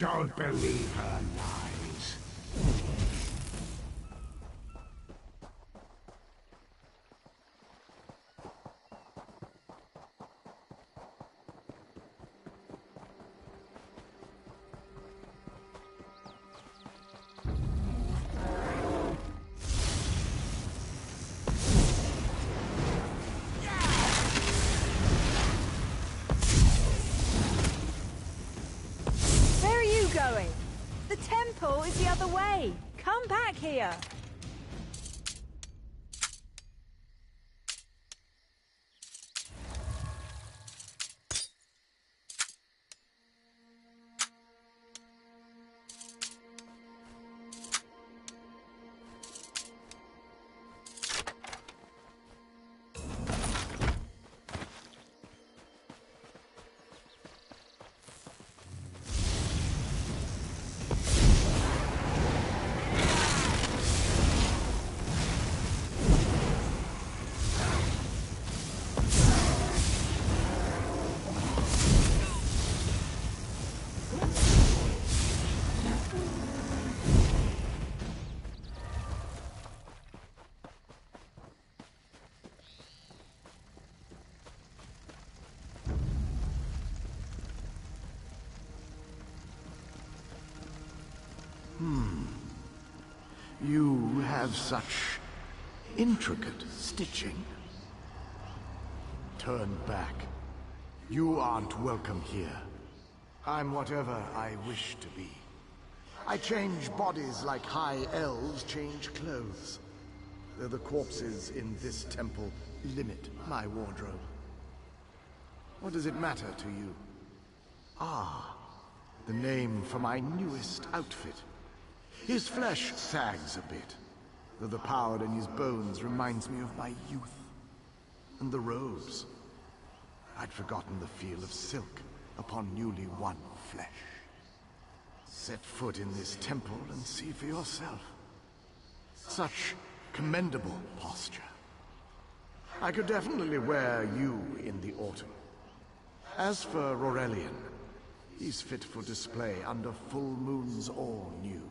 Don't believe her lies. Going? The temple is the other way. Come back here. You have such intricate stitching. Turn back. You aren't welcome here. I'm whatever I wish to be. I change bodies like high elves change clothes. Though the corpses in this temple limit my wardrobe. What does it matter to you? Ah, the name for my newest outfit. His flesh sags a bit, though the power in his bones reminds me of my youth. And the robes. I'd forgotten the feel of silk upon newly won flesh. Set foot in this temple and see for yourself. Such commendable posture. I could definitely wear you in the autumn. As for Aurelian, he's fit for display under full moons or new.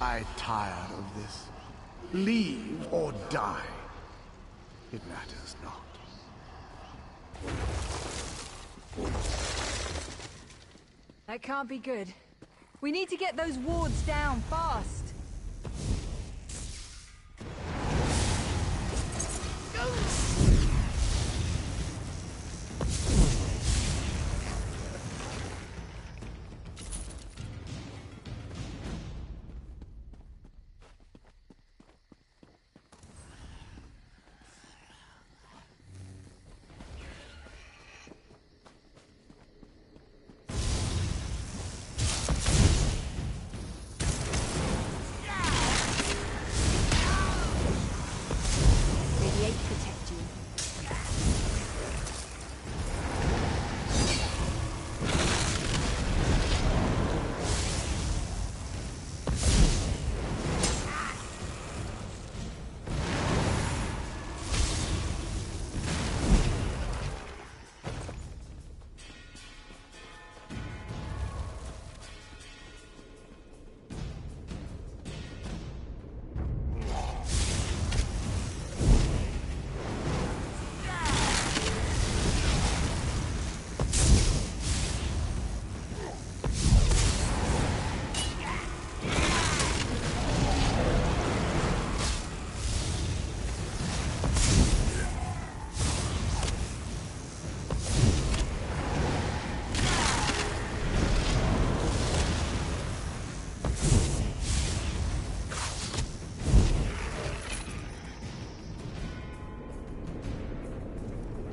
I tire of this. Leave or die. It matters not. That can't be good. We need to get those wards down fast.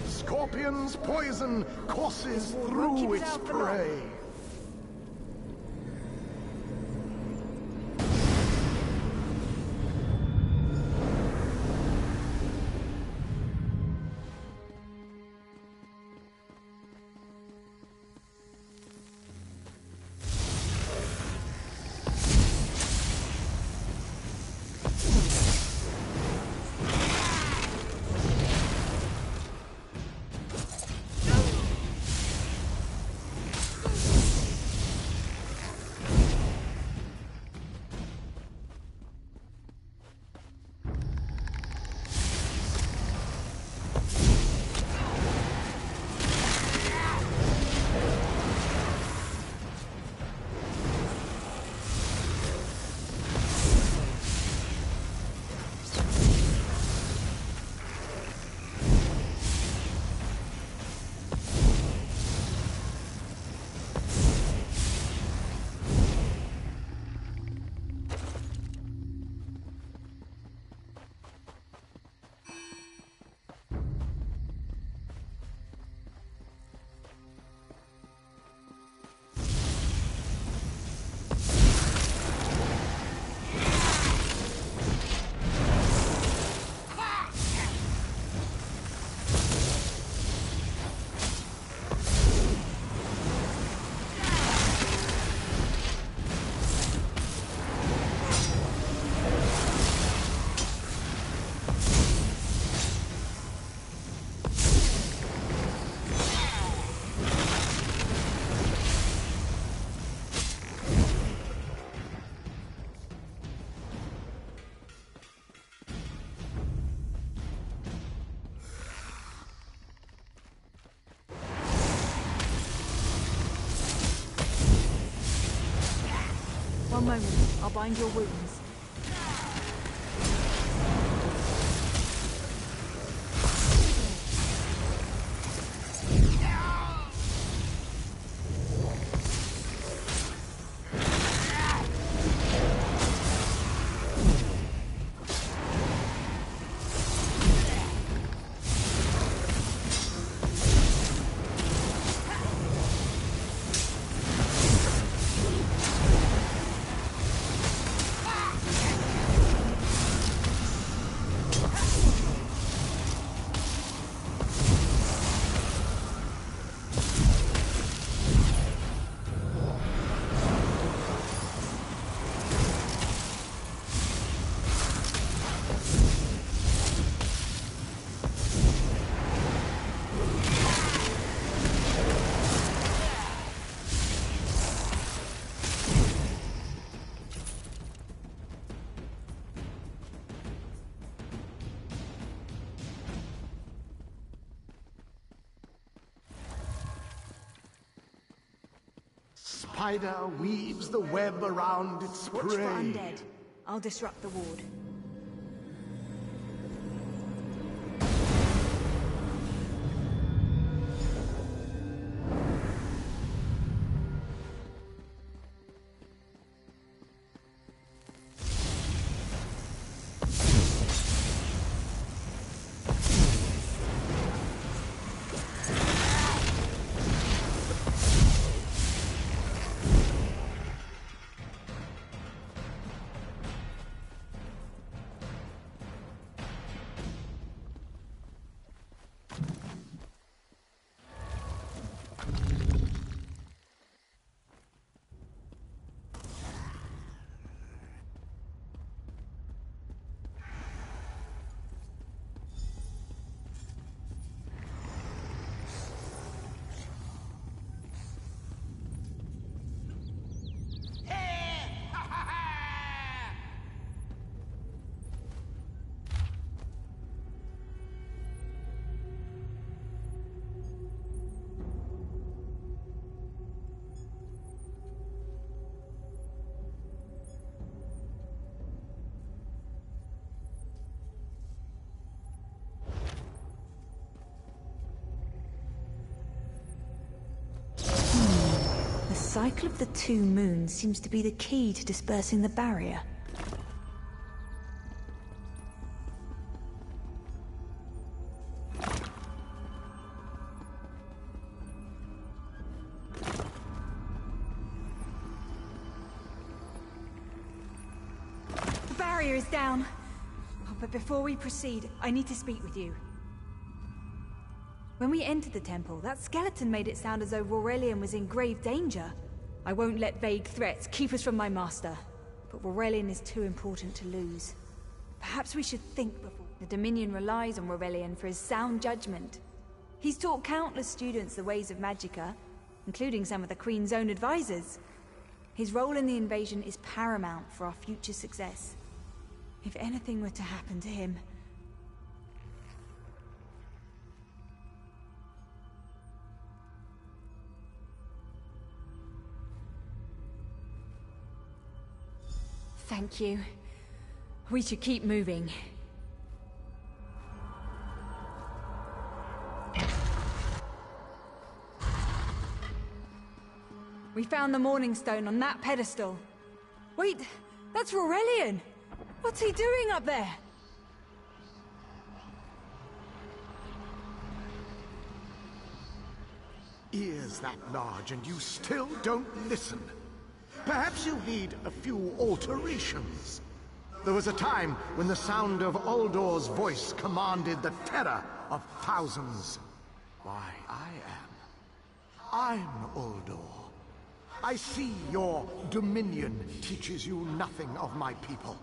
Scorpion's poison courses through its prey. One moment. I'll bind your wounds. Spider weaves the web around its prey. Watch for undead. I'll disrupt the ward. The cycle of the two moons seems to be the key to dispersing the barrier. The barrier is down. Oh, but before we proceed, I need to speak with you. When we entered the temple, that skeleton made it sound as though Aurelian was in grave danger. I won't let vague threats keep us from my master. But Aurelian is too important to lose. Perhaps we should think before. The Dominion relies on Aurelian for his sound judgment. He's taught countless students the ways of Magicka, including some of the Queen's own advisors. His role in the invasion is paramount for our future success. If anything were to happen to him... Thank you. We should keep moving. We found the Morning Stone on that pedestal. Wait, that's Aurelian! What's he doing up there? Ears that large and you still don't listen. Perhaps you need a few alterations. There was a time when the sound of Uldor's voice commanded the terror of thousands. Why, I'm Uldor. I see your Dominion teaches you nothing of my people.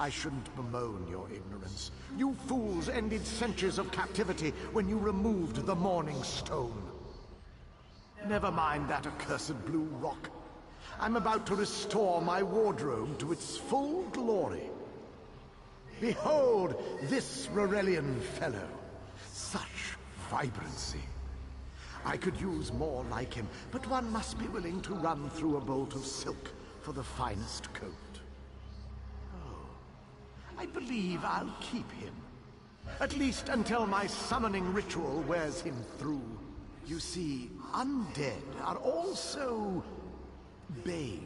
I shouldn't bemoan your ignorance. You fools ended centuries of captivity when you removed the Morning Stone. Never mind that accursed blue rock. I'm about to restore my wardrobe to its full glory. Behold this Aurelian fellow. Such vibrancy. I could use more like him, but one must be willing to run through a bolt of silk for the finest coat. Oh, I believe I'll keep him. At least until my summoning ritual wears him through. You see, undead are also beige.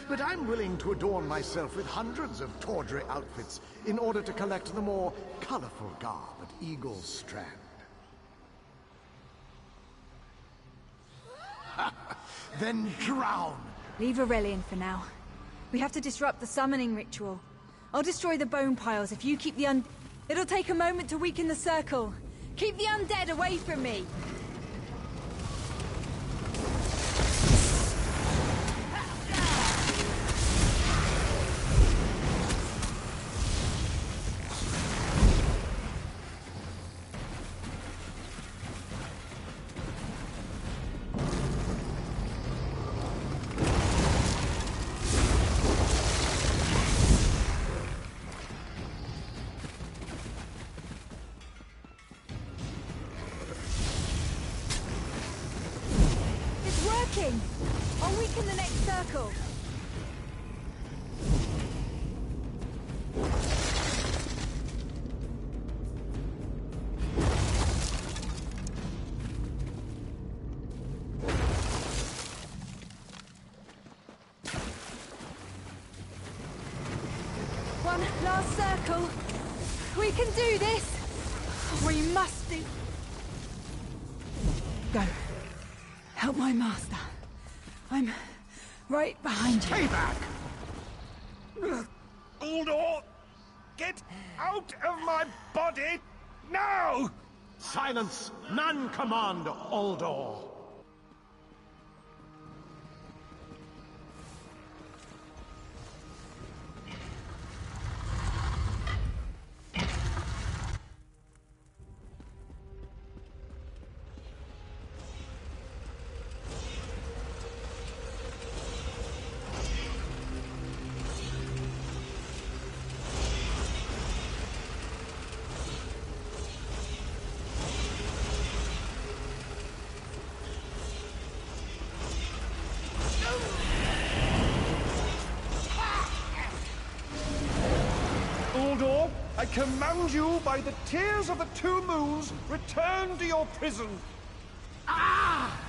But I'm willing to adorn myself with hundreds of tawdry outfits in order to collect the more colorful garb at Eagle's Strand. Then drown! Leave Aurelian for now. We have to disrupt the summoning ritual. I'll destroy the bone piles if you keep the It'll take a moment to weaken the circle. Keep the undead away from me! I'll weaken the next circle. One last circle. We can do this. We must do. Go. Help my master. I'm right behind you. Stay back! Uldor! Get out of my body! Now! Silence! None command, Uldor! Uldor, I command you by the tears of the two moons, return to your prison. Ah!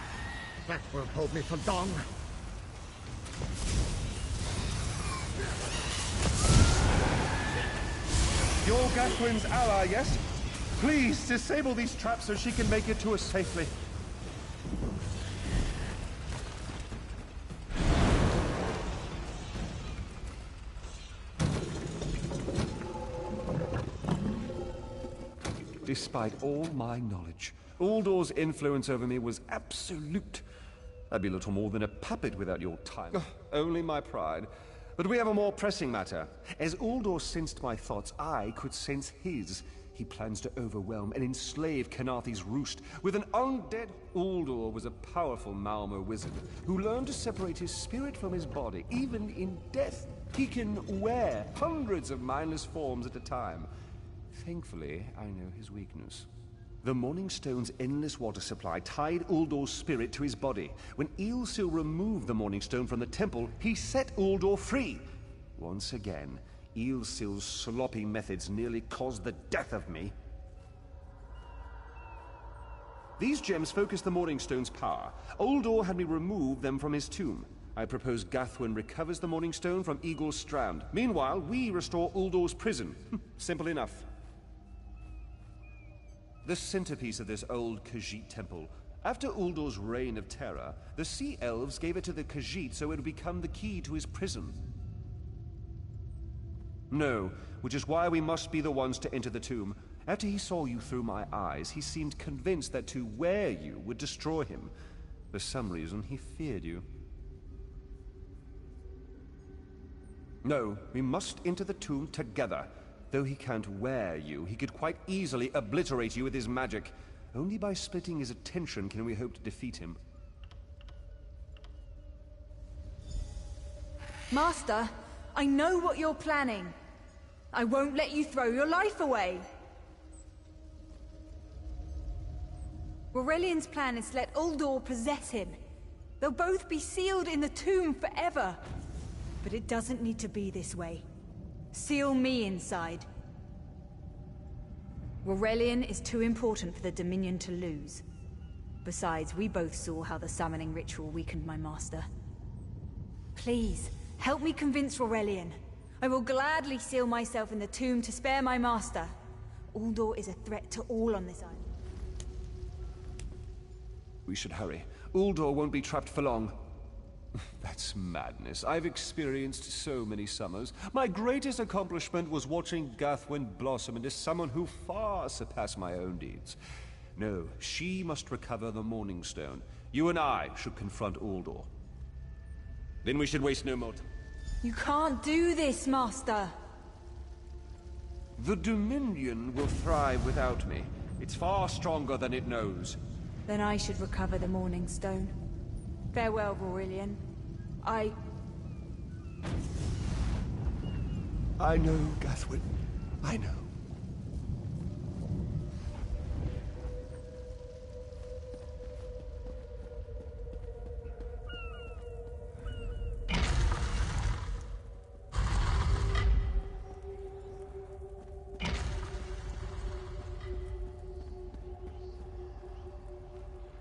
That won't hold me for long. You're Gathwin's ally, yes? Please, disable these traps so she can make it to us safely. Despite all my knowledge, Uldor's influence over me was absolute. I'd be little more than a puppet without your time. Only my pride. But we have a more pressing matter. As Uldor sensed my thoughts, I could sense his. He plans to overwhelm and enslave Kenathi's roost with an undead. Uldor was a powerful Malmo wizard who learned to separate his spirit from his body. Even in death, he can wear hundreds of mindless forms at a time. Thankfully, I know his weakness. The Morning Stone's endless water supply tied Uldor's spirit to his body. When Eilsil removed the Morning Stone from the temple, he set Uldor free. Once again, Eilsil's sloppy methods nearly caused the death of me. These gems focus the Morning Stone's power. Uldor had me remove them from his tomb. I propose Gathwin recovers the Morning Stone from Eagle's Strand. Meanwhile, we restore Uldor's prison. Simple enough. The centerpiece of this old Khajiit temple. After Uldor's reign of terror, the Sea Elves gave it to the Khajiit so it would become the key to his prison. No, which is why we must be the ones to enter the tomb. After he saw you through my eyes, he seemed convinced that to wear you would destroy him. For some reason, he feared you. No, we must enter the tomb together. Though he can't wear you, he could quite easily obliterate you with his magic. Only by splitting his attention can we hope to defeat him. Master, I know what you're planning. I won't let you throw your life away. Aurelian's plan is to let Uldor possess him. They'll both be sealed in the tomb forever. But it doesn't need to be this way. Seal me inside. Aurelian is too important for the Dominion to lose. Besides, we both saw how the summoning ritual weakened my master. Please, help me convince Aurelian. I will gladly seal myself in the tomb to spare my master. Uldor is a threat to all on this island. We should hurry. Uldor won't be trapped for long. That's madness. I've experienced so many summers. My greatest accomplishment was watching Gathwin blossom into someone who far surpassed my own deeds. No, she must recover the Morning Stone. You and I should confront Uldor. Then we should waste no more time. You can't do this, Master! The Dominion will thrive without me. It's far stronger than it knows. Then I should recover the Morning Stone. Farewell, Aurelian. I know, Gathwin. I know.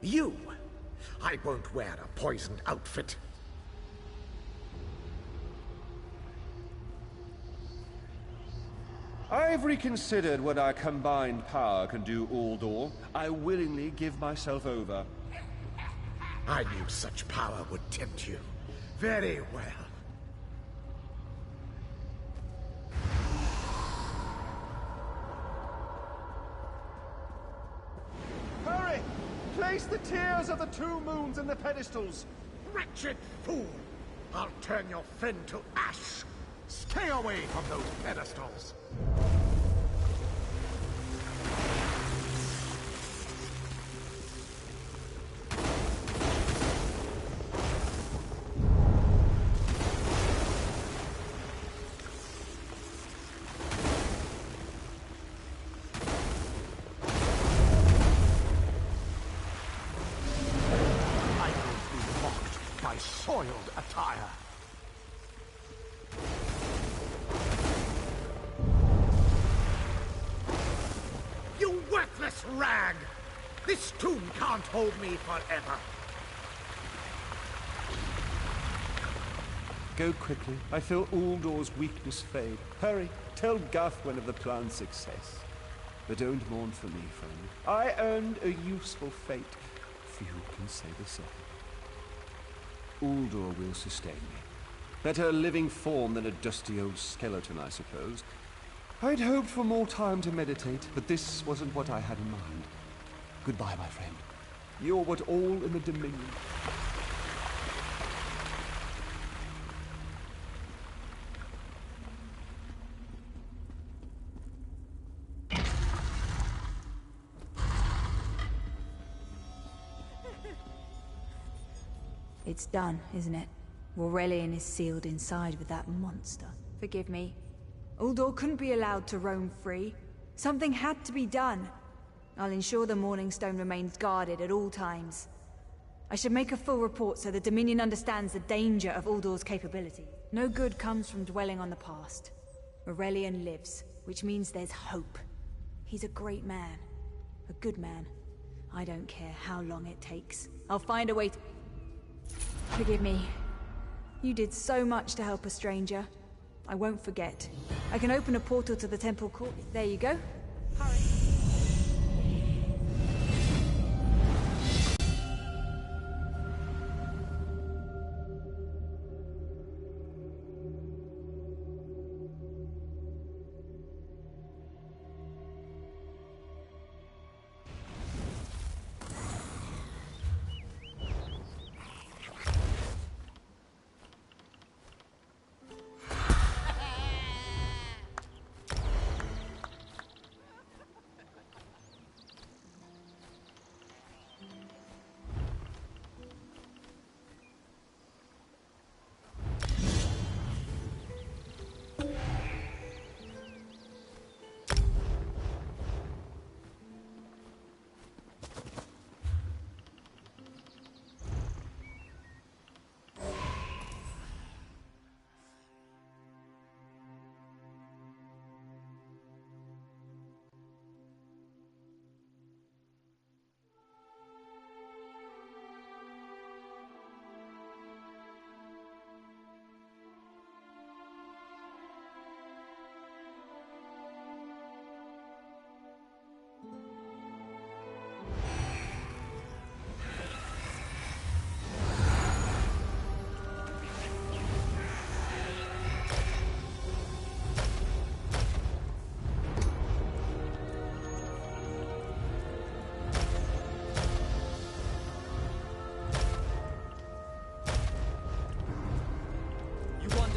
You! I won't wear a poisoned outfit. I've reconsidered what our combined power can do, Uldor. I willingly give myself over. I knew such power would tempt you. Very well. Hurry! Place the tears of the two moons in the pedestals. Wretched fool! I'll turn your friend to ash. Stay away from those pedestals. I will be mocked by soiled attire. You worthless rag! This tomb can't hold me forever. Go quickly. I feel Uldor's weakness fade. Hurry, tell Gathwin of the plan's success. But don't mourn for me, friend. I earned a useful fate. Few can say the same. Uldor will sustain me. Better a living form than a dusty old skeleton, I suppose. I'd hoped for more time to meditate, but this wasn't what I had in mind. Goodbye, my friend. You're what all in the Dominion. It's done, isn't it? Aurelian is sealed inside with that monster. Forgive me. Uldor couldn't be allowed to roam free. Something had to be done. I'll ensure the Morning Stone remains guarded at all times. I should make a full report so the Dominion understands the danger of Uldor's capability. No good comes from dwelling on the past. Aurelian lives, which means there's hope. He's a great man. A good man. I don't care how long it takes. I'll find a way to... Forgive me. You did so much to help a stranger. I won't forget. I can open a portal to the temple court. There you go. Hurry.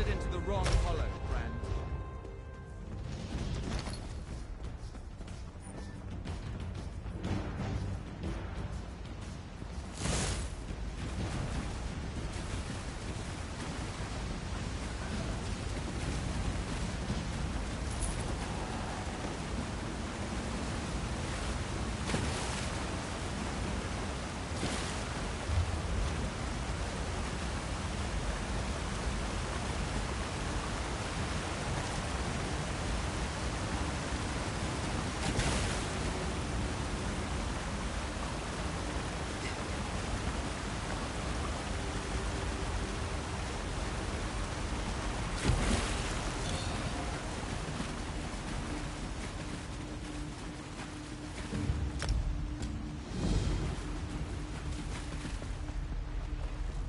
wandered into the wrong hollow, friend.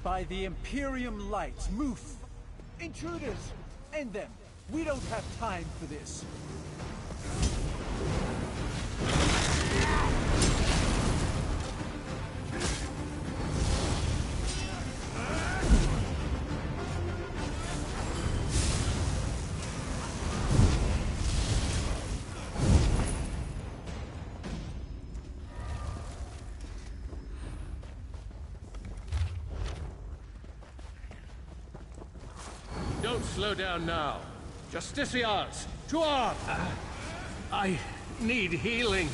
By the Imperium light, move! Intruders! End them! We don't have time for this! Don't slow down now. Justiciars, to arms! I need healing.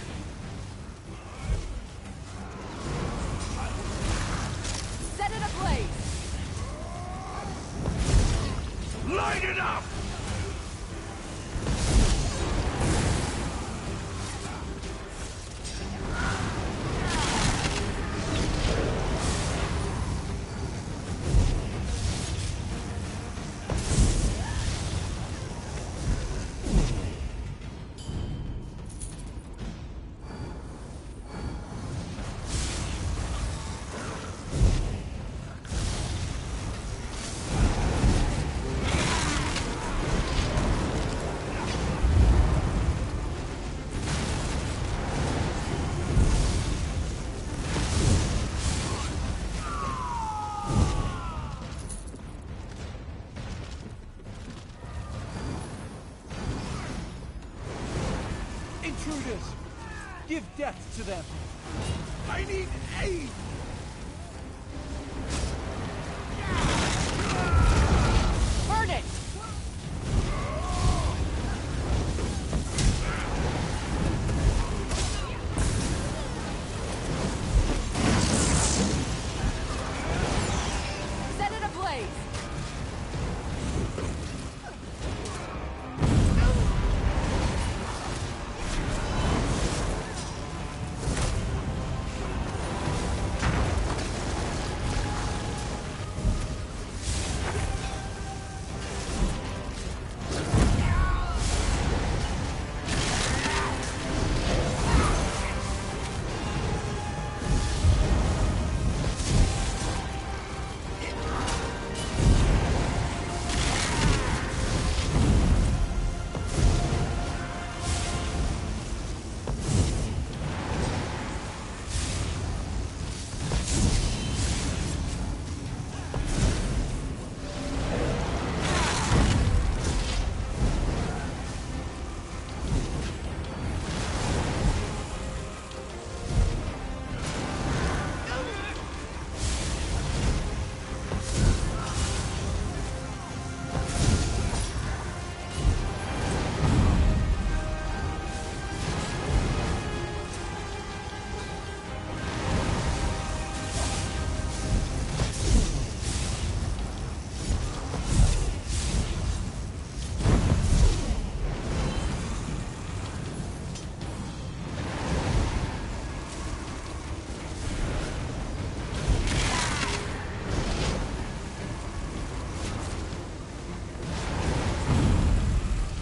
Set it ablaze! Light it up! Intruders! Give death to them! I need aid! Burn it! Set it ablaze!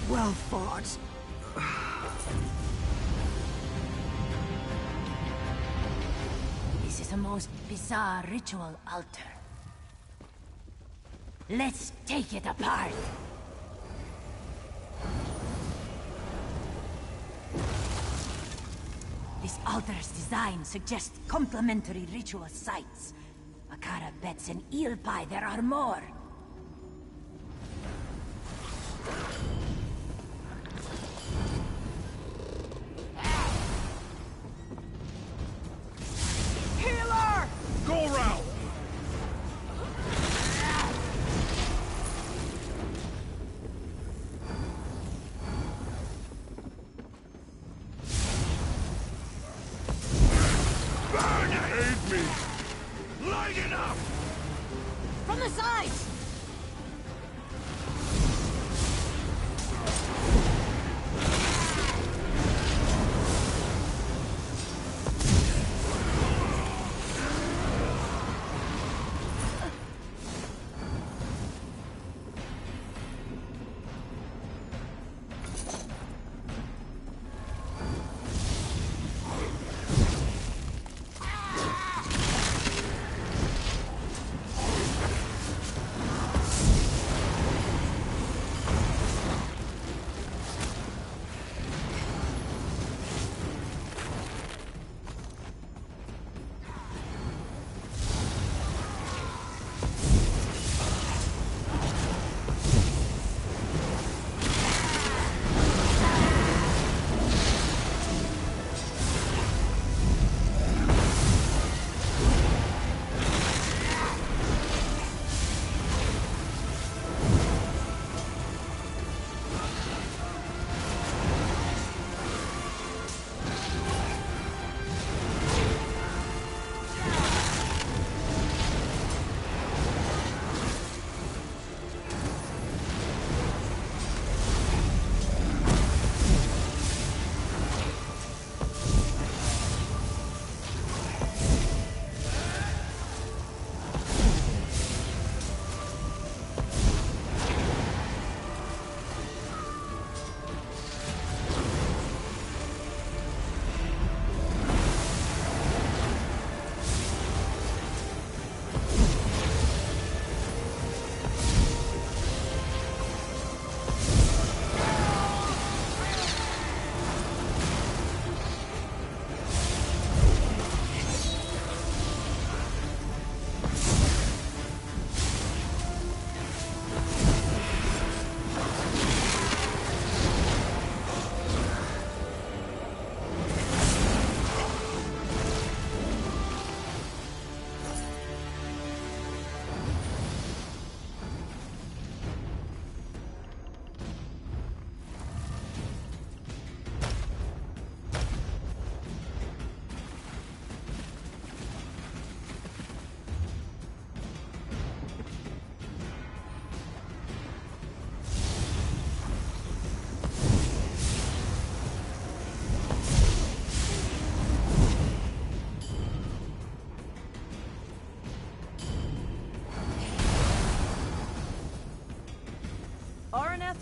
Well fought. This is a most bizarre ritual altar. Let's take it apart. This altar's design suggests complementary ritual sites. Akara bets an eel pie there are more. Healer! Go around! Burn it! Aid me! Light it up! From the sides!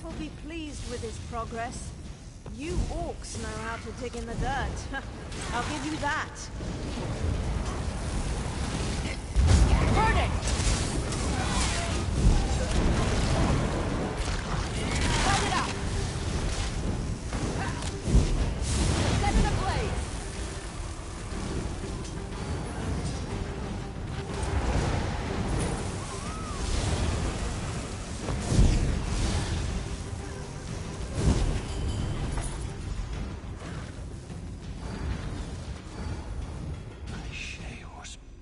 Will be pleased with his progress. You orcs know how to dig in the dirt. I'll give you that. Burn it! Light it up! Set it ablaze!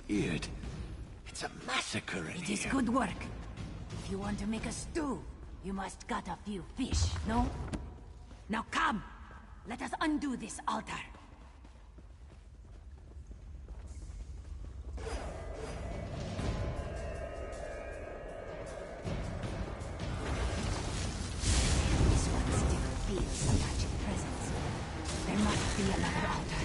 Beard. It's a massacre in It is here. good work. If you want to make a stew, you must gut a few fish, no? Now come! Let us undo this altar. This one still feels the magic presence. There must be another altar.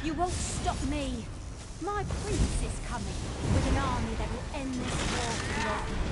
You won't stop me. My prince is coming with an army that will end this war forever.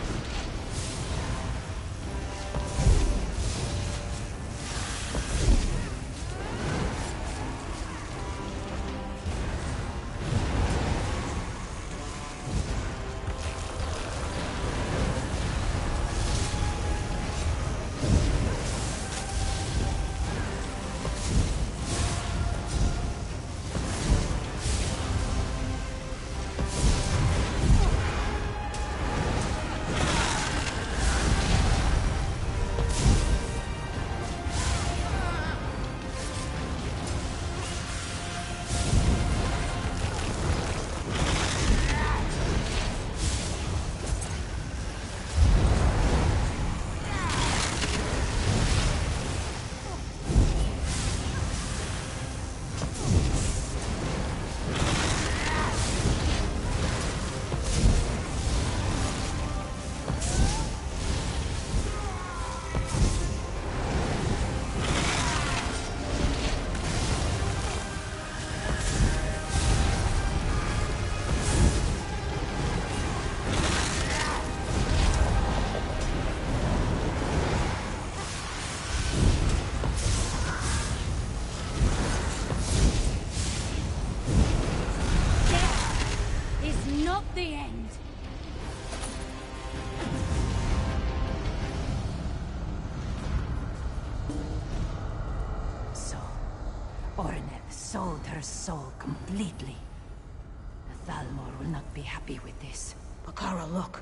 The end. So, Orneth sold her soul completely. The Thalmor will not be happy with this. Bakara, look.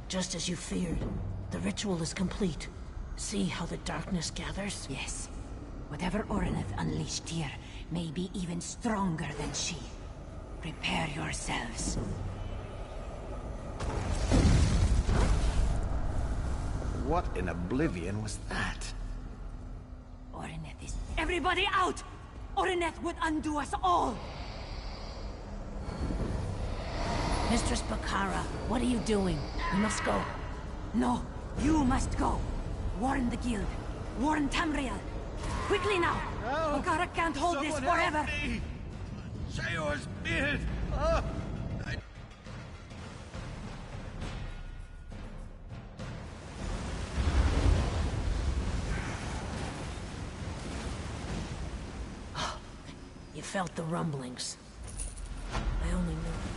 Just as you feared. The ritual is complete. See how the darkness gathers? Yes. Whatever Orneth unleashed here may be even stronger than she. Prepare yourselves. What in oblivion was that? Orneth is... Everybody out! Orneth would undo us all! Mistress Bakara, what are you doing? We must go. No, you must go. Warn the guild. Warn Tamriel. Quickly now! Help! Bakara can't hold this Someone forever! help me! Sayor's beard! You felt the rumblings. I only knew.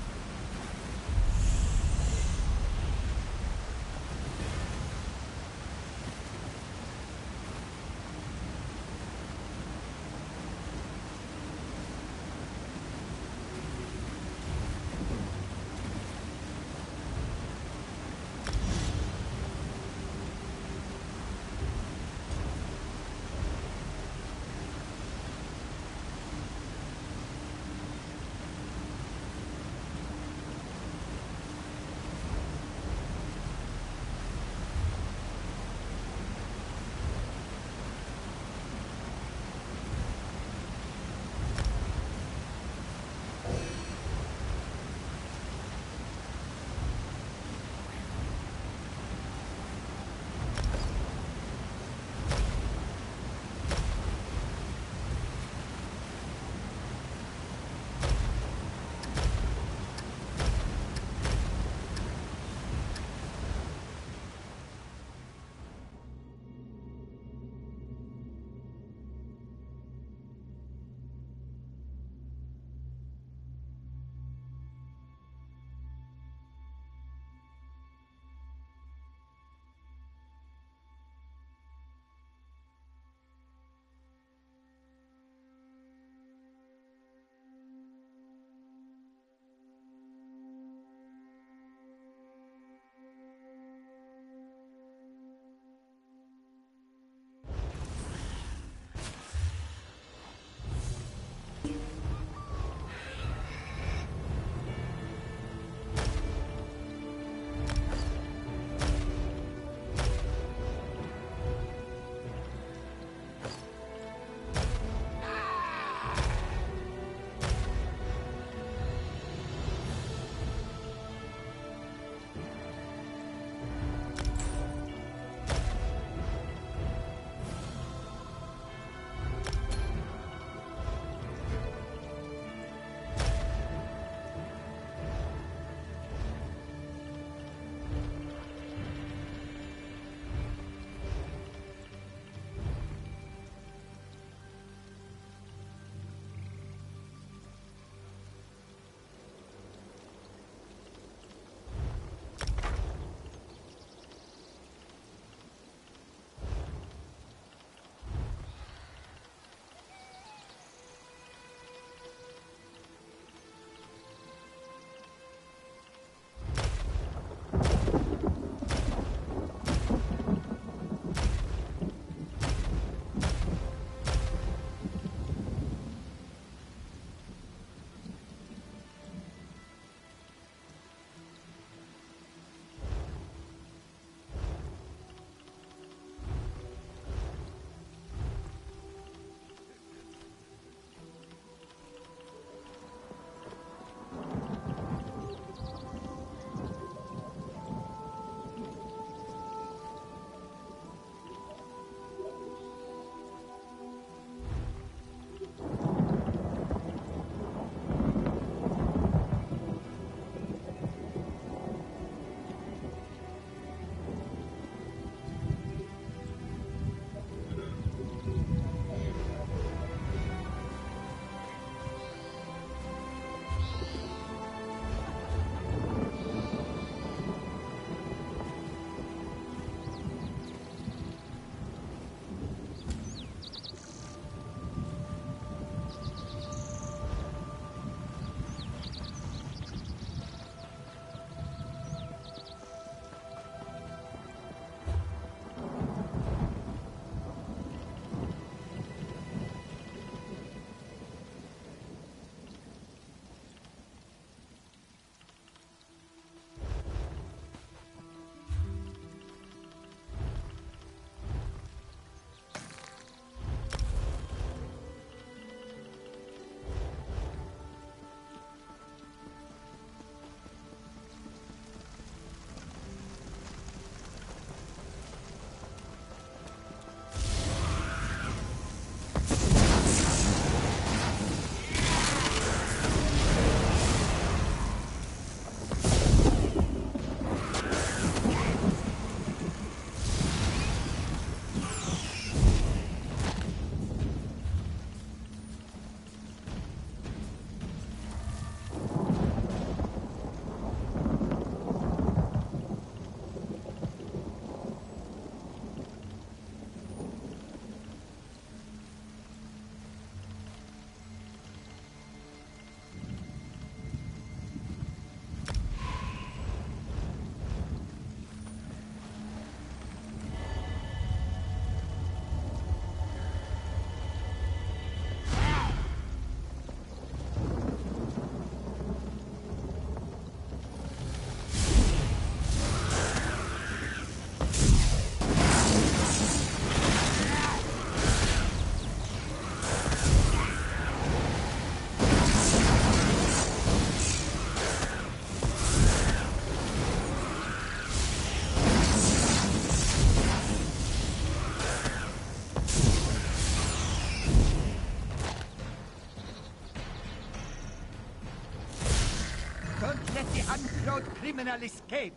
without criminal escape.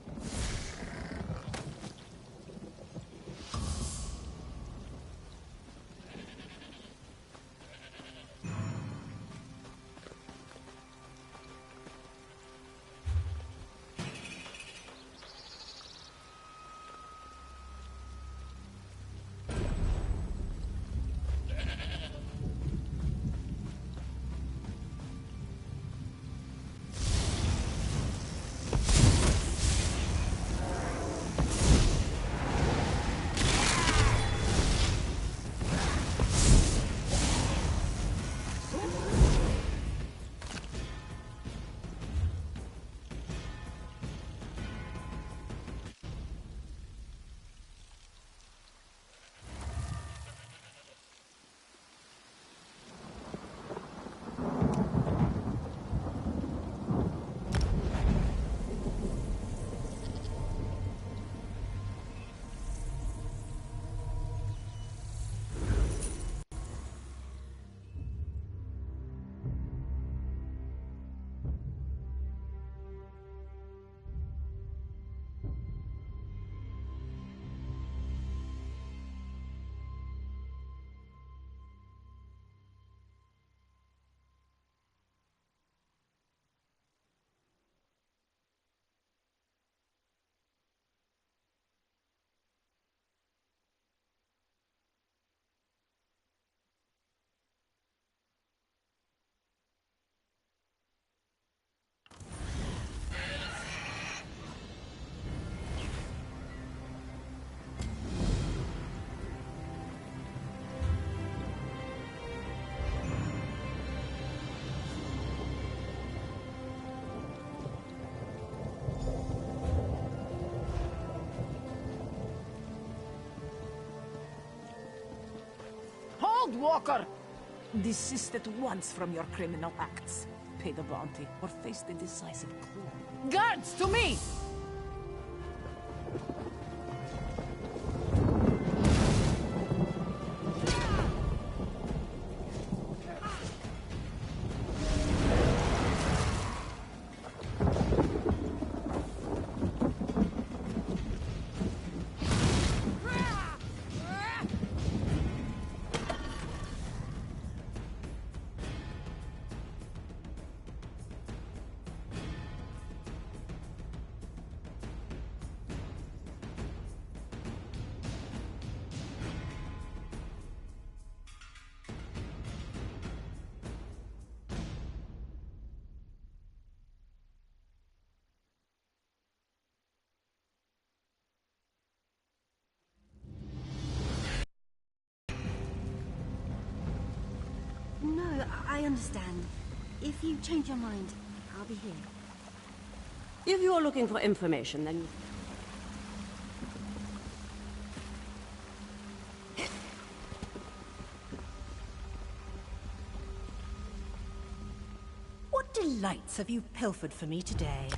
Walker! Desist at once from your criminal acts. Pay the bounty, or face the decisive coup. Guards, to me! No, I understand. If you change your mind, I'll be here. If you are looking for information, then... What delights have you pilfered for me today?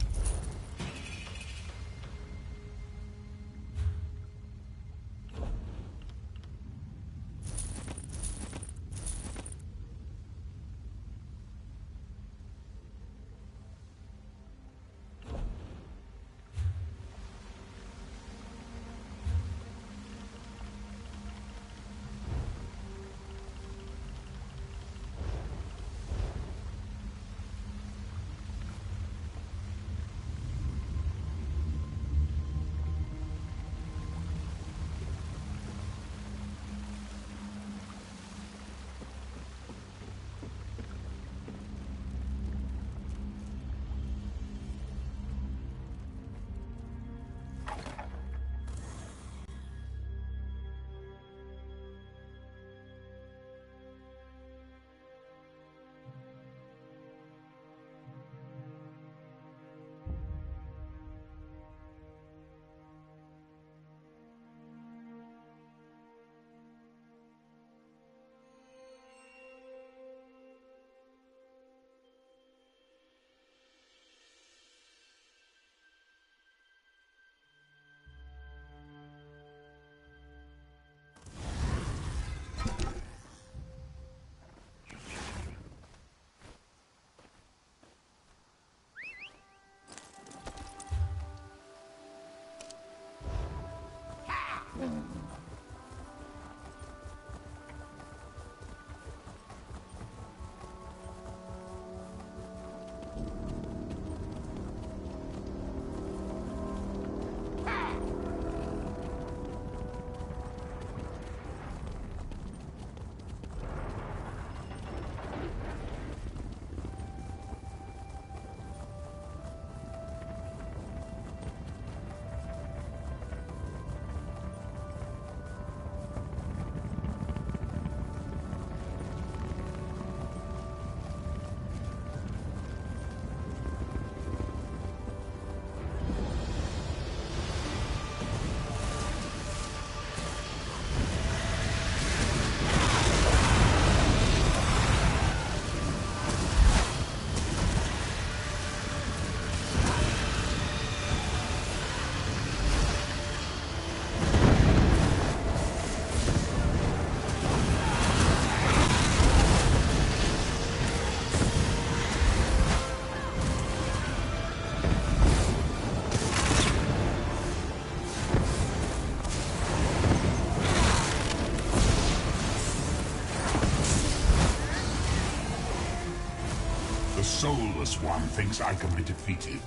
The soulless one thinks I can be defeated.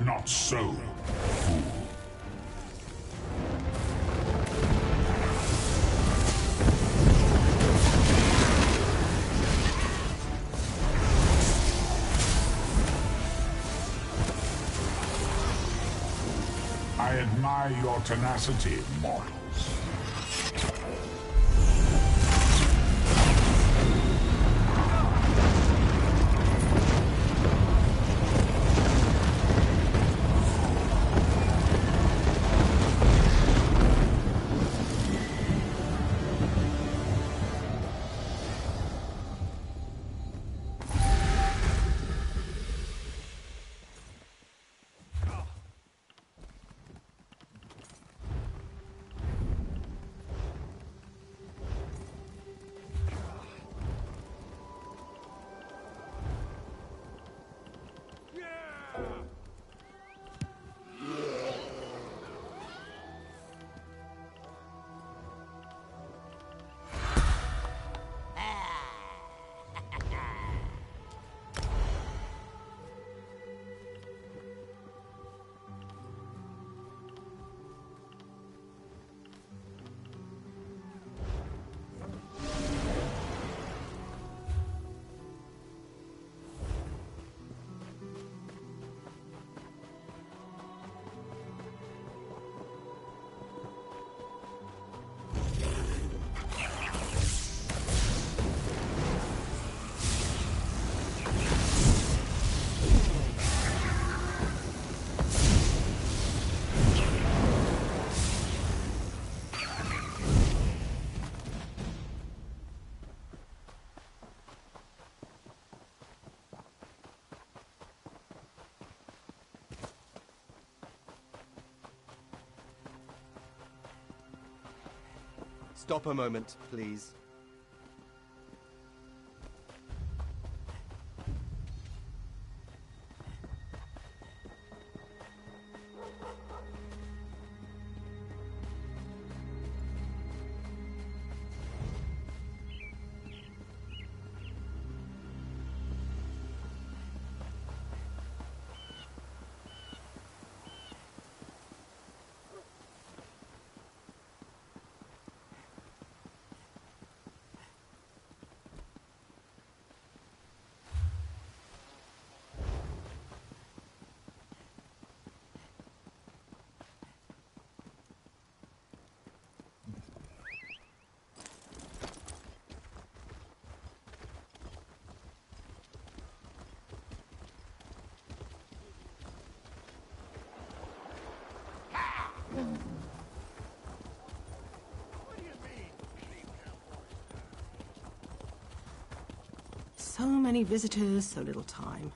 Not so, fool. I admire your tenacity, mortals. Stop a moment, please. So many visitors, so little time.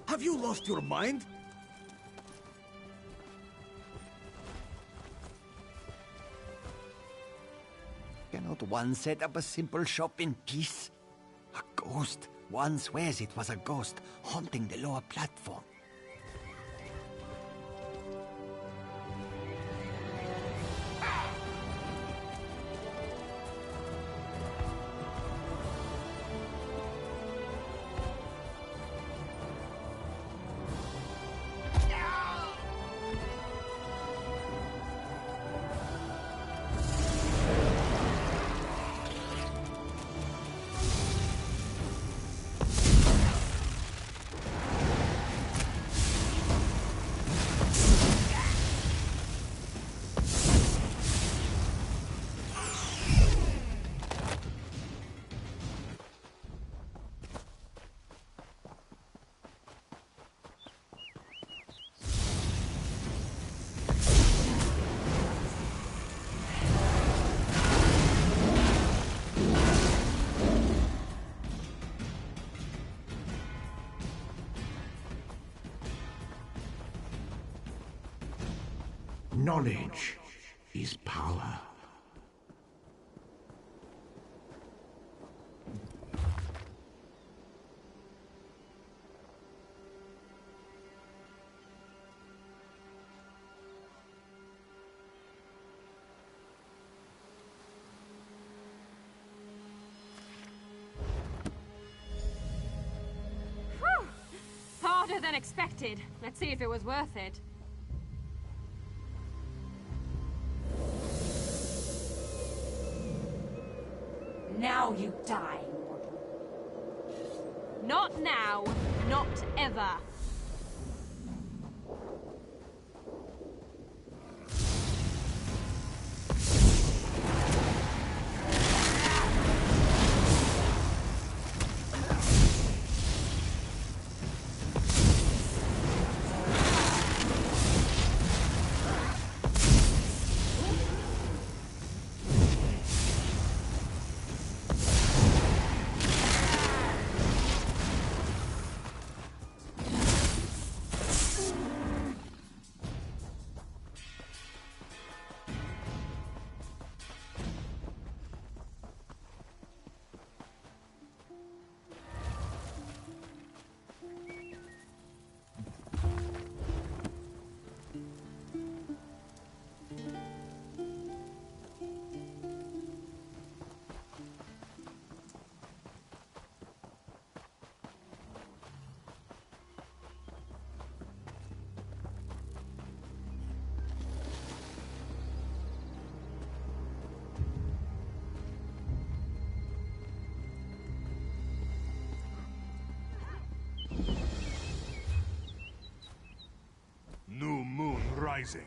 Have you lost your mind? Cannot one set up a simple shop in peace? A ghost. One swears it was a ghost haunting the lower platform. Knowledge is power. Harder than expected. Let's see if it was worth it. Now you die, mortal. Not now. Not ever. New moon rising.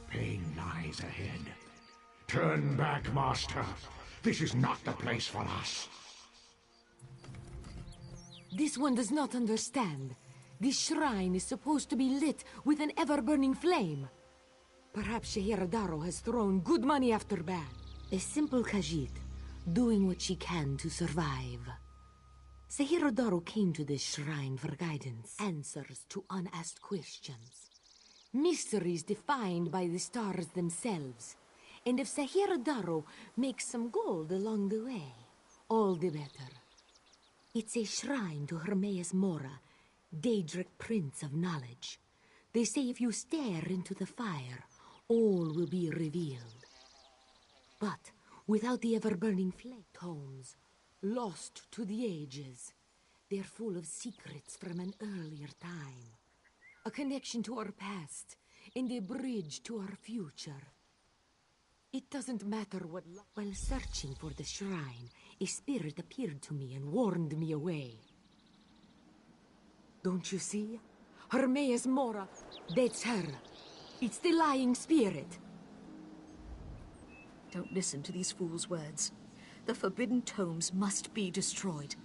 Pain lies ahead. Turn back, Master. This is not the place for us. This one does not understand. This shrine is supposed to be lit with an ever-burning flame. Perhaps Shehiradaro has thrown good money after bad. A simple Khajiit, doing what she can to survive. Sehirodoro came to this shrine for guidance, answers to unasked questions. Mysteries defined by the stars themselves. And if Sehirodoro makes some gold along the way, all the better. It's a shrine to Hermaeus Mora, Daedric Prince of Knowledge. They say if you stare into the fire, all will be revealed. But without the ever-burning flame, Tomes, lost to the ages. They're full of secrets from an earlier time. A connection to our past, and a bridge to our future. It doesn't matter what... While searching for the shrine, a spirit appeared to me and warned me away. Don't you see? Hermaeus Mora. That's her. It's the lying spirit. Don't listen to these fools' words. The forbidden tomes must be destroyed.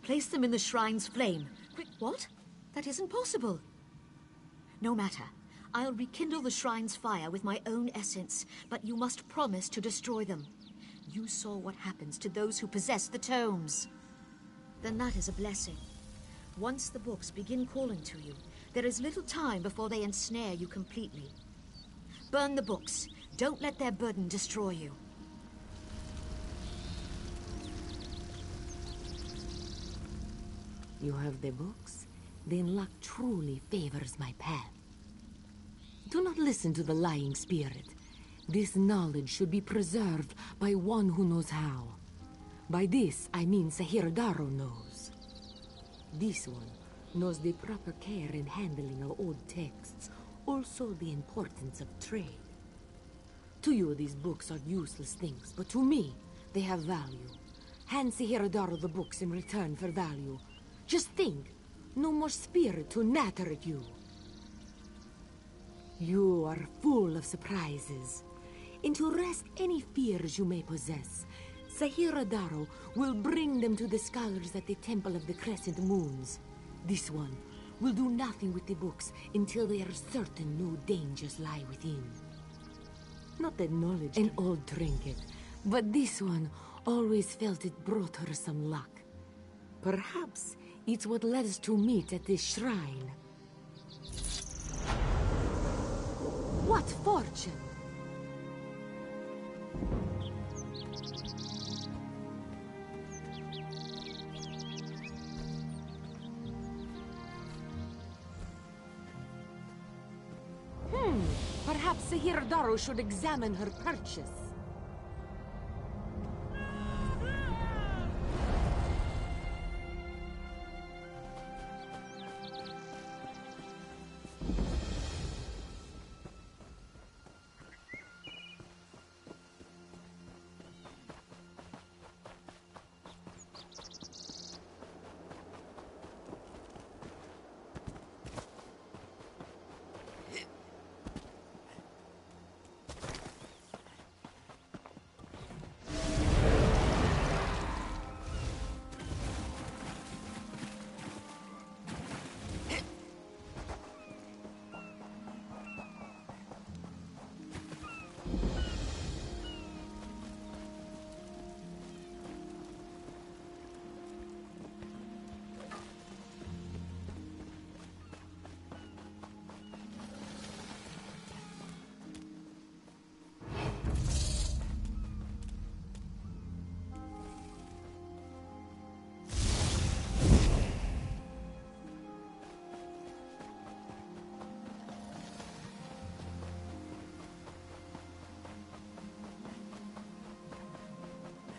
Place them in the shrine's flame. Quick, what? That isn't possible. No matter. I'll rekindle the shrine's fire with my own essence, but you must promise to destroy them. You saw what happens to those who possess the tomes. Then that is a blessing. Once the books begin calling to you, there is little time before they ensnare you completely. Burn the books. Don't let their burden destroy you. You have the books? Then luck truly favors my path. Do not listen to the lying spirit. This knowledge should be preserved by one who knows how. By this, I mean Sahirdaro knows. This one knows the proper care and handling of old texts, also the importance of trade. To you, these books are useless things, but to me, they have value. Hand Sahirdaro the books in return for value. Just think, no more spirit to natter at you. You are full of surprises. And to rest any fears you may possess, Sahirdaro will bring them to the scholars at the Temple of the Crescent Moons. This one will do nothing with the books until they are certain no dangers lie within. Not that knowledge an old trinket, but this one always felt it brought her some luck. Perhaps it's what led us to meet at this shrine. What fortune! Perhaps Sahirdaro should examine her purchase.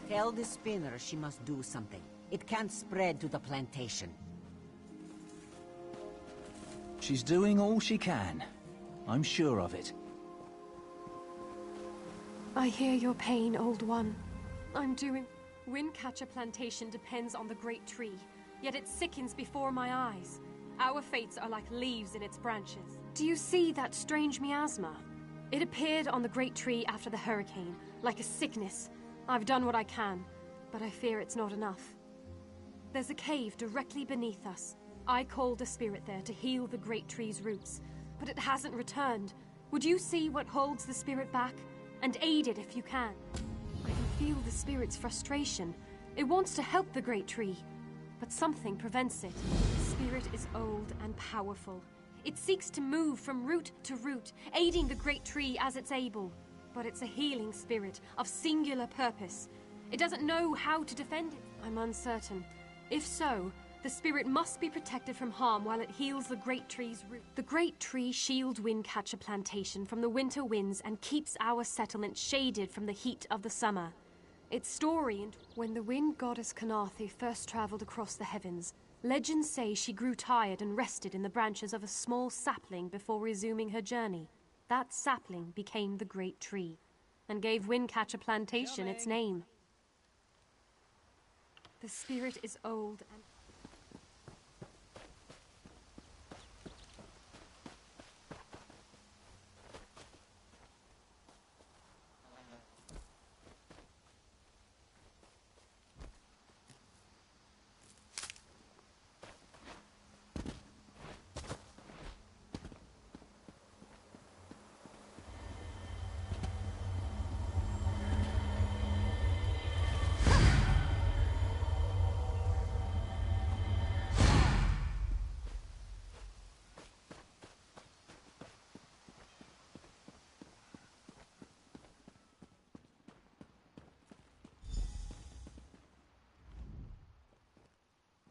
Tell the spinner she must do something. It can't spread to the plantation. She's doing all she can. I'm sure of it. I hear your pain, Old One. I'm doing... Windcatcher Plantation depends on the great tree, yet it sickens before my eyes. Our fates are like leaves in its branches. Do you see that strange miasma? It appeared on the great tree after the hurricane, like a sickness. I've done what I can, but I fear it's not enough. There's a cave directly beneath us. I called a spirit there to heal the great tree's roots, but it hasn't returned. Would you see what holds the spirit back? And aid it if you can. I can feel the spirit's frustration. It wants to help the great tree, but something prevents it. The spirit is old and powerful. It seeks to move from root to root, aiding the great tree as it's able. But it's a healing spirit of singular purpose. It doesn't know how to defend it. I'm uncertain. If so, the spirit must be protected from harm while it heals the great tree's root. The great tree shields Windcatcher Plantation from the winter winds and keeps our settlement shaded from the heat of the summer. Its story and when the wind goddess Kanathi first traveled across the heavens, legends say she grew tired and rested in the branches of a small sapling before resuming her journey. That sapling became the great tree. and gave Windcatcher Plantation its name. The spirit is old and...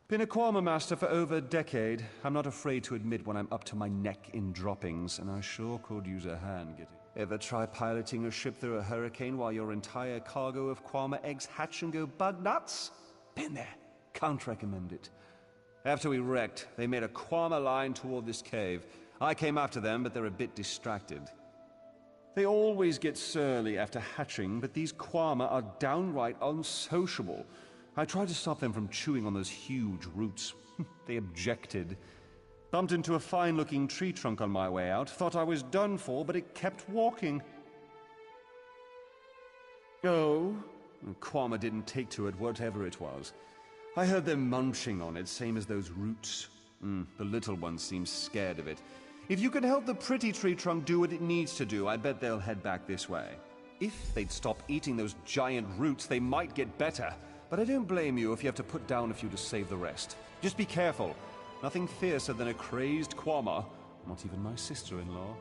Been a Quama master for over a decade. I'm not afraid to admit when I'm up to my neck in droppings, and I sure could use a hand getting... Ever try piloting a ship through a hurricane while your entire cargo of Quama eggs hatch and go bug nuts? Been there. Can't recommend it. After we wrecked, they made a Quama line toward this cave. I came after them, but they're a bit distracted. They always get surly after hatching, but these Quama are downright unsociable. I tried to stop them from chewing on those huge roots. They objected. Bumped into a fine-looking tree trunk on my way out. Thought I was done for, but it kept walking. Oh, Quama didn't take to it, whatever it was. I heard them munching on it, same as those roots. The little one seems scared of it. If you can help the pretty tree trunk do what it needs to do, I bet they'll head back this way. If they'd stop eating those giant roots, they might get better. But I don't blame you if you have to put down a few to save the rest. Just be careful. Nothing fiercer than a crazed Quama. Not even my sister-in-law.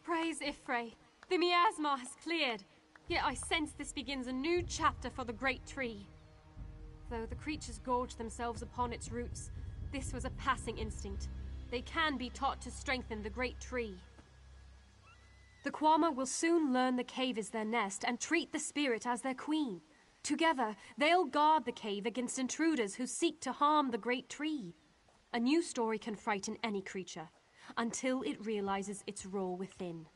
Praise Ifrei. The miasma has cleared. Yet I sense this begins a new chapter for the Great Tree. Though the creatures gorged themselves upon its roots, this was a passing instinct. They can be taught to strengthen the great tree. The Kwama will soon learn the cave is their nest and treat the spirit as their queen. Together, they'll guard the cave against intruders who seek to harm the great tree. A new story can frighten any creature, until it realizes its role within.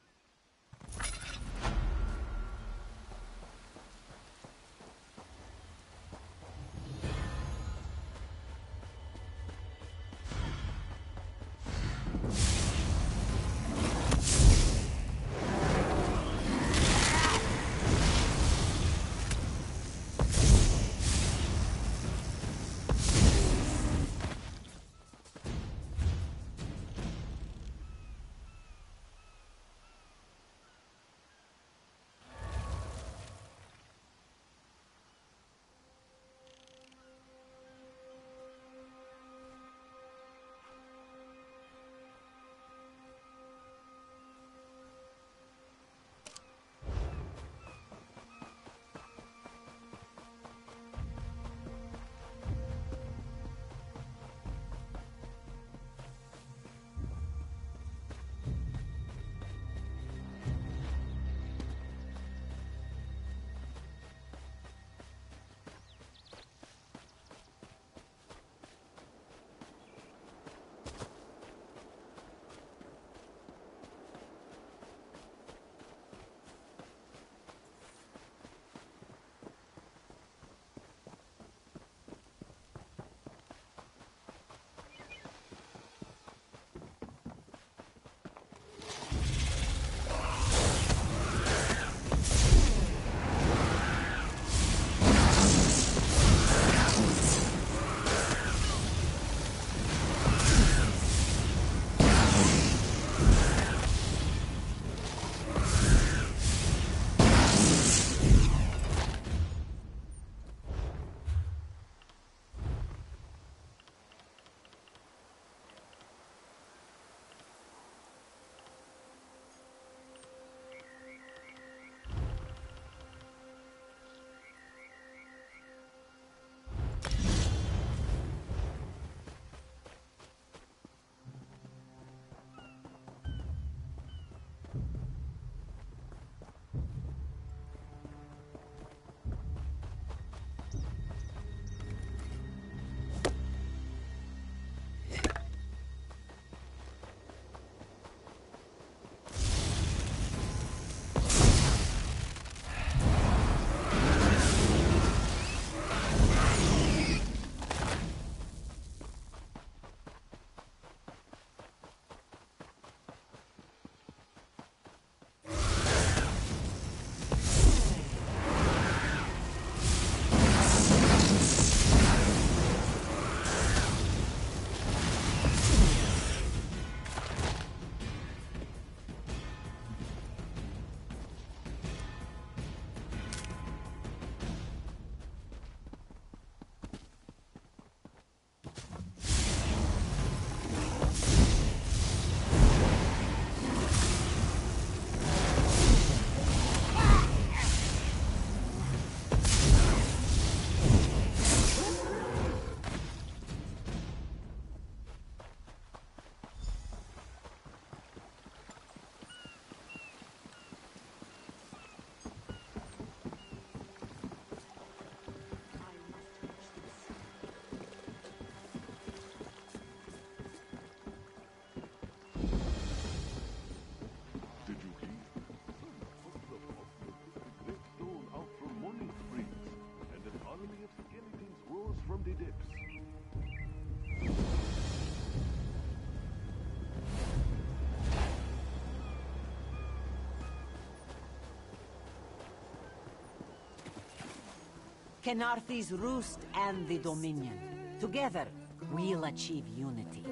Kenarthi's roost and the Dominion. Together, we'll achieve unity.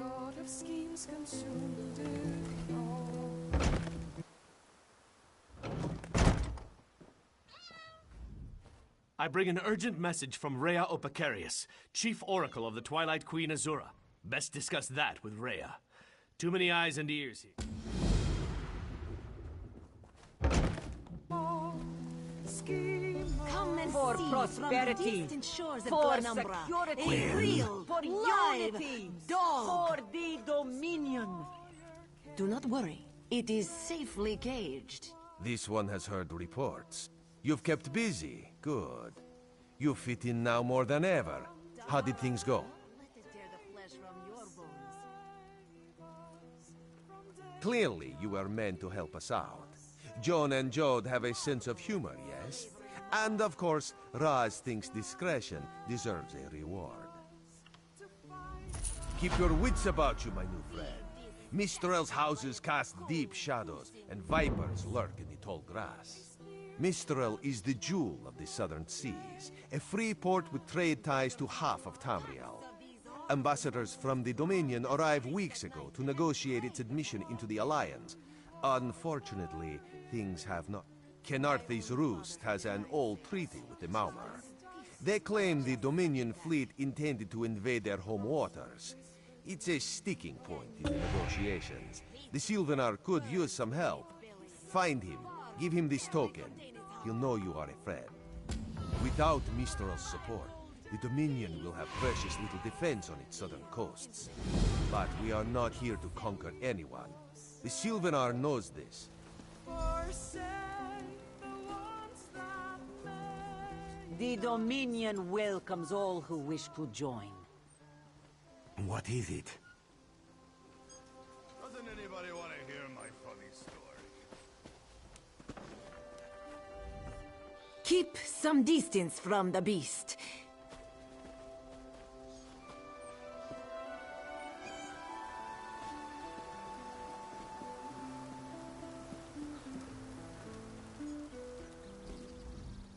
I bring an urgent message from Rhea Opacarius, Chief Oracle of the Twilight Queen Azura. Best discuss that with Rhea. Too many eyes and ears here. For prosperity, for security, for unity, for the Dominion. Do not worry. It is safely caged. This one has heard reports. You've kept busy. Good. You fit in now more than ever. How did things go? Clearly, you were meant to help us out. John and Jode have a sense of humor, yes? And of course, Raz thinks discretion deserves a reward. Keep your wits about you, my new friend. Mistral's houses cast deep shadows, and vipers lurk in the tall grass. Mistral is the jewel of the southern seas, a free port with trade ties to half of Tamriel. Ambassadors from the Dominion arrived weeks ago to negotiate its admission into the Alliance. Unfortunately, things have not. Kenarthi's Roost has an old treaty with the Maumar. They claim the Dominion fleet intended to invade their home waters. It's a sticking point in the negotiations. The Sylvanar could use some help. Find him, give him this token. He'll know you are a friend. Without Mistral's support, the Dominion will have precious little defense on its southern coasts. But we are not here to conquer anyone. The Sylvanar knows this. The Dominion welcomes all who wish to join. What is it? Doesn't anybody want to hear my funny story? Keep some distance from the beast.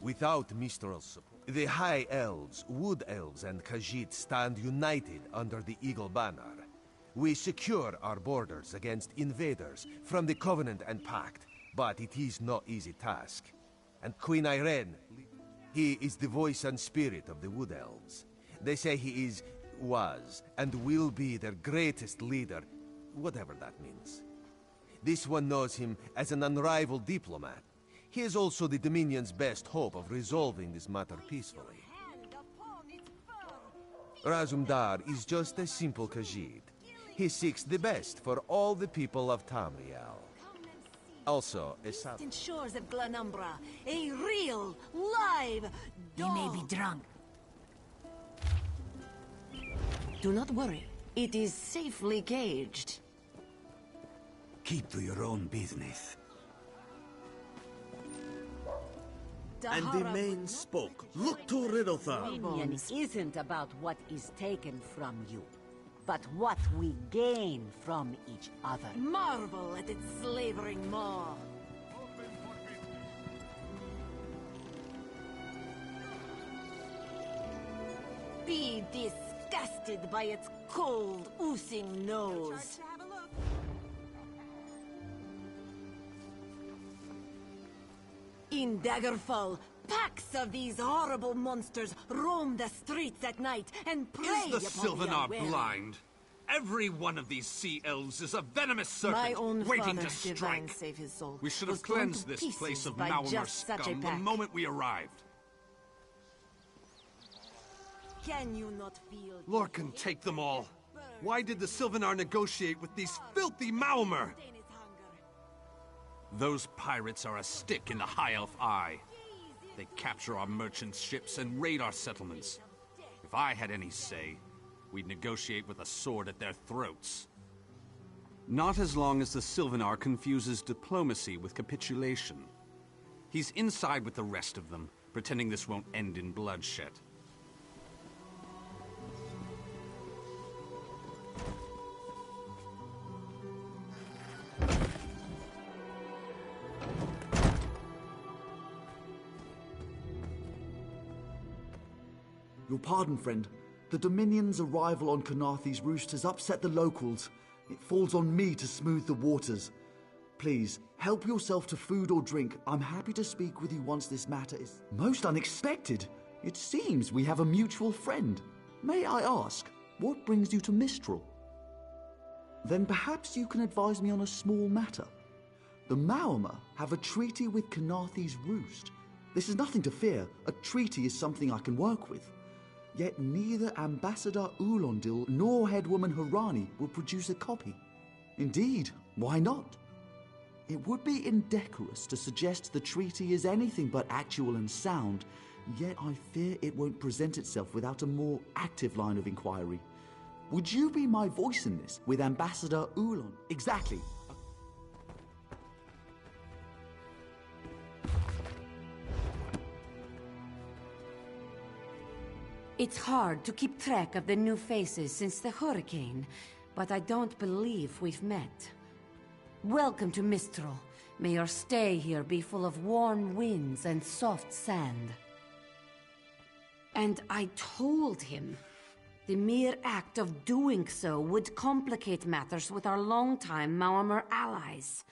Without Mistral's support, the High Elves, Wood Elves, and Khajiit stand united under the Eagle Banner. We secure our borders against invaders from the Covenant and Pact, but it is no easy task. And Queen Irene, he is the voice and spirit of the Wood Elves. They say he was, and will be their greatest leader, whatever that means. This one knows him as an unrivaled diplomat. He is also the Dominion's best hope of resolving this matter peacefully. Razumdar is just a simple Khajiit. He seeks the best for all the people of Tamriel. Also, a Shores of Glanumbra, a real, live dog. He may be drunk. Do not worry. It is safely caged. Keep to your own business. And the main spoke. Look to Riddlethar. Dominion isn't about what is taken from you, but what we gain from each other. Marvel at its slavering maw. Be disgusted by its cold, oozing nose. In Daggerfall, packs of these horrible monsters roam the streets at night and prey upon the Is the Sylvanar unwary. blind? Every one of these sea elves is a venomous serpent My own waiting father, to strike. divine save his soul, We should was have torn cleansed to this pieces place of by Maumar just such a scum the pack. moment we arrived. Can you not feel... Lorcan, take them all. Why did the Sylvanar negotiate with these filthy Maumar? Those pirates are a stick in the High Elf eye. They capture our merchants' ships and raid our settlements. If I had any say, we'd negotiate with a sword at their throats. Not as long as the Sylvanar confuses diplomacy with capitulation. He's inside with the rest of them, pretending this won't end in bloodshed. Your pardon, friend. The Dominion's arrival on Kenarthi's Roost has upset the locals. It falls on me to smooth the waters. Please, help yourself to food or drink. I'm happy to speak with you once this matter is most unexpected. It seems we have a mutual friend. May I ask, what brings you to Mistral? Then perhaps you can advise me on a small matter. The Maumar have a treaty with Kenarthi's Roost. This is nothing to fear. A treaty is something I can work with. Yet neither Ambassador Ulondil nor Headwoman Harani will produce a copy. Indeed, why not? It would be indecorous to suggest the treaty is anything but actual and sound, yet I fear it won't present itself without a more active line of inquiry. Would you be my voice in this, with Ambassador Ulon? Exactly. It's hard to keep track of the new faces since the hurricane, but I don't believe we've met. Welcome to Mistral. May your stay here be full of warm winds and soft sand. And I told him the mere act of doing so would complicate matters with our longtime Maormer allies.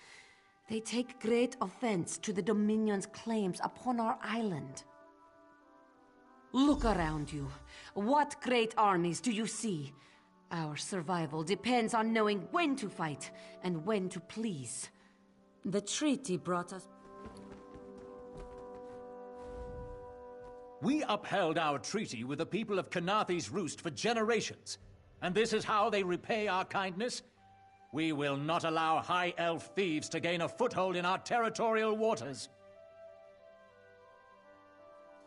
They take great offense to the Dominion's claims upon our island. Look around you. What great armies do you see? Our survival depends on knowing when to fight and when to please. The treaty brought us... We upheld our treaty with the people of Kanathi's Roost for generations, and this is how they repay our kindness? We will not allow High Elf thieves to gain a foothold in our territorial waters.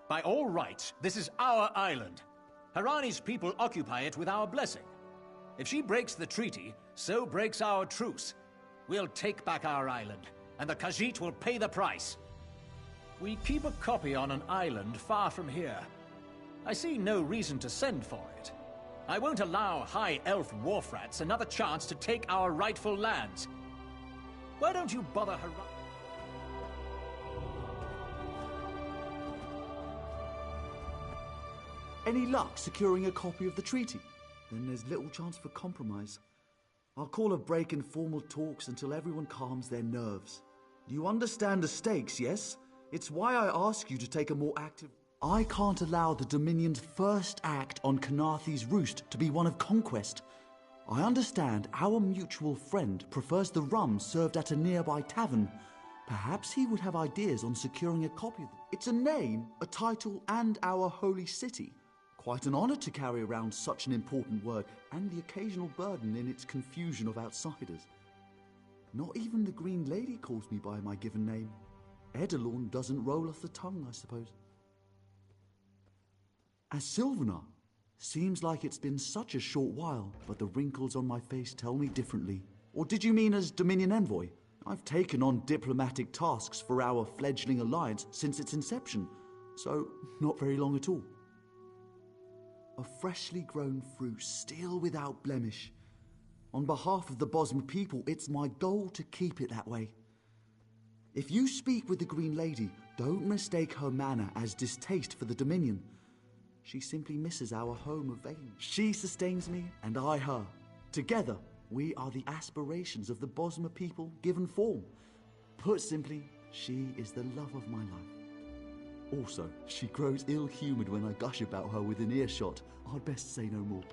By all rights, this is our island. Harani's people occupy it with our blessing. If she breaks the treaty, so breaks our truce. We'll take back our island, and the Khajiit will pay the price. We keep a copy on an island far from here. I see no reason to send for it. I won't allow High Elf wharf-rats another chance to take our rightful lands. Why don't you bother Harani? Any luck securing a copy of the treaty? Then there's little chance for compromise. I'll call a break in formal talks until everyone calms their nerves. You understand the stakes, yes? It's why I ask you to take a more active... I can't allow the Dominion's first act on Kanathi's Roost to be one of conquest. I understand our mutual friend prefers the rum served at a nearby tavern. Perhaps he would have ideas on securing a copy of it. It's a name, a title, and our holy city. Quite an honor to carry around such an important word, and the occasional burden in its confusion of outsiders. Not even the Green Lady calls me by my given name. Edelorn doesn't roll off the tongue, I suppose. As Sylvanar, seems like it's been such a short while, but the wrinkles on my face tell me differently. Or did you mean as Dominion Envoy? I've taken on diplomatic tasks for our fledgling alliance since its inception, so not very long at all. A freshly grown fruit, still without blemish. On behalf of the Bosmer people, it's my goal to keep it that way. If you speak with the Green Lady, don't mistake her manner as distaste for the Dominion. She simply misses our home of Vane. She sustains me, and I her. Together, we are the aspirations of the Bosmer people given form. Put simply, she is the love of my life. Also, she grows ill-humoured when I gush about her within earshot. I'd best say no more.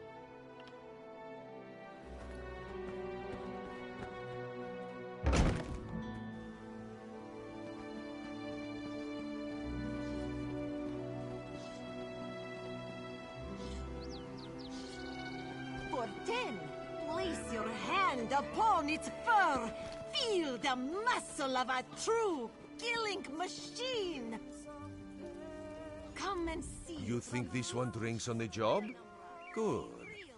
For 10, place your hand upon its fur. Feel the muscle of a true killing machine. Come and see. You think this one drinks on the job? Good.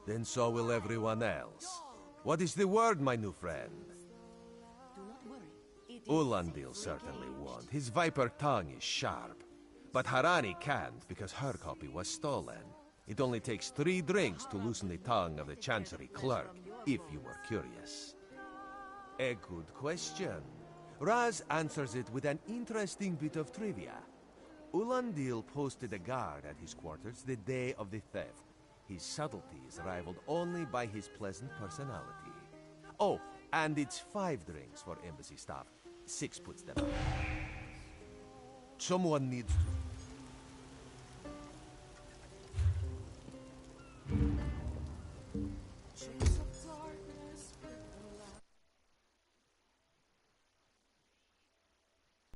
Then so will everyone else. What is the word, my new friend? Ulandil certainly won't. His viper tongue is sharp. But Harani can't, because her copy was stolen. It only takes 3 drinks to loosen the tongue of the Chancery clerk, if you were curious. A good question. Raz answers it with an interesting bit of trivia. Ulandil posted a guard at his quarters the day of the theft. His subtlety is rivaled only by his pleasant personality. Oh, and it's 5 drinks for embassy staff. 6 puts them up. Someone needs to...